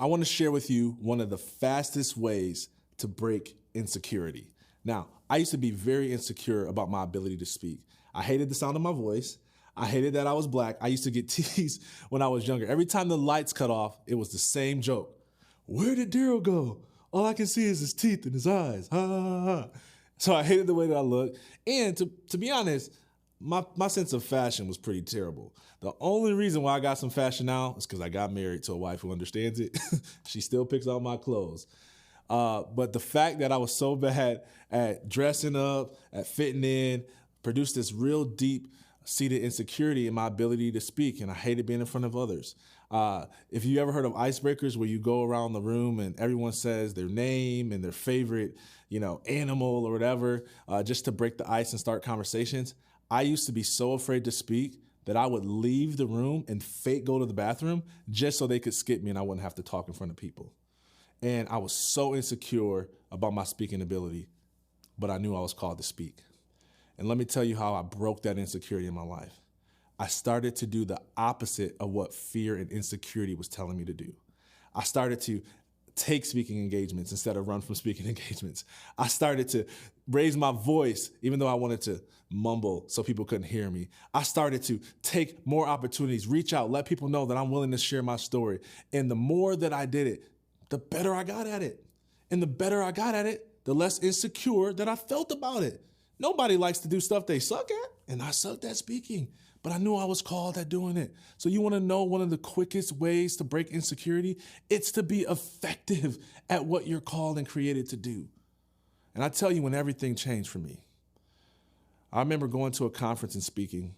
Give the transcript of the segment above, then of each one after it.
I want to share with you one of the fastest ways to break insecurity. Now, I used to be very insecure about my ability to speak. I hated the sound of my voice. I hated that I was black. I used to get teased when I was younger. Every time the lights cut off, it was the same joke. Where did Daryl go? All I can see is his teeth and his eyes. Ha, ha, ha. So I hated the way that I looked. And to be honest, my sense of fashion was pretty terrible. The only reason why I got some fashion now is because I got married to a wife who understands it. She still picks out my clothes. But the fact that I was so bad at dressing up, at fitting in, produced this real deep-seated insecurity in my ability to speak, and I hated being in front of others. If you ever heard of icebreakers, where you go around the room and everyone says their name and their favorite, animal or whatever, just to break the ice and start conversations, I used to be so afraid to speak that I would leave the room and fake go to the bathroom just so they could skip me and I wouldn't have to talk in front of people. And I was so insecure about my speaking ability, but I knew I was called to speak. And let me tell you how I broke that insecurity in my life. I started to do the opposite of what fear and insecurity was telling me to do. I started to take speaking engagements instead of run from speaking engagements. I started to raise my voice, even though I wanted to mumble so people couldn't hear me. I started to take more opportunities, reach out, let people know that I'm willing to share my story. And the more that I did it, the better I got at it. And the better I got at it, the less insecure that I felt about it. Nobody likes to do stuff they suck at, and I sucked at speaking, but I knew I was called at doing it. So you want to know one of the quickest ways to break insecurity? It's to be effective at what you're called and created to do. And I tell you when everything changed for me. I remember going to a conference and speaking,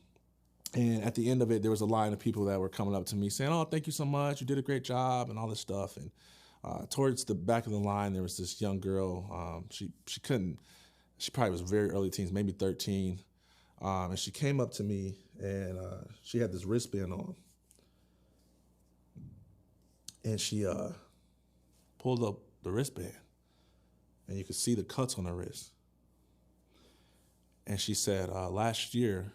and at the end of it, there was a line of people that were coming up to me saying, "Oh, thank you so much. You did a great job," and all this stuff. And towards the back of the line, there was this young girl. She probably was very early teens, maybe 13. And she came up to me, and she had this wristband on. And she pulled up the wristband, and you could see the cuts on her wrist. And she said, last year,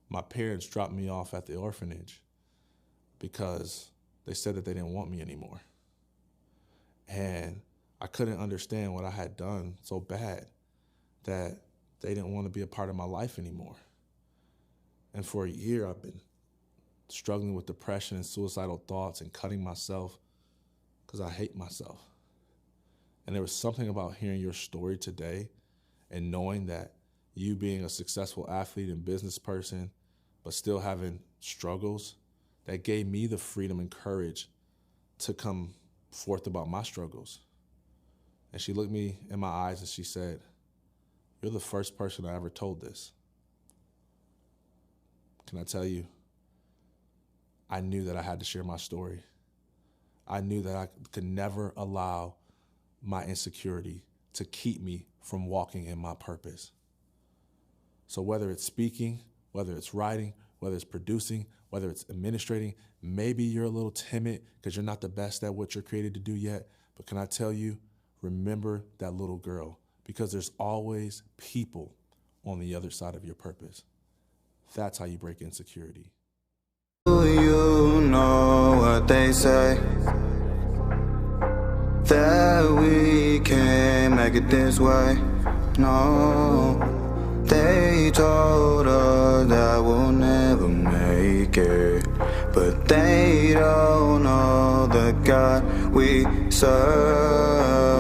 my parents dropped me off at the orphanage because they said that they didn't want me anymore. And I couldn't understand what I had done so bad that they didn't want to be a part of my life anymore. And for a year, I've been struggling with depression and suicidal thoughts and cutting myself because I hate myself. And there was something about hearing your story today and knowing that you being a successful athlete and business person, but still having struggles, that gave me the freedom and courage to come forth about my struggles. And she looked me in my eyes and she said, "You're the first person I ever told this." Can I tell you, I knew that I had to share my story. I knew that I could never allow my insecurity to keep me from walking in my purpose. So whether it's speaking, whether it's writing, whether it's producing, whether it's administrating, maybe you're a little timid because you're not the best at what you're created to do yet, but can I tell you, remember that little girl, because there's always people on the other side of your purpose. That's how you break insecurity. Do you know what they say? That we can't make it this way. No, they told us that we'll never make it, but they don't know the God we serve.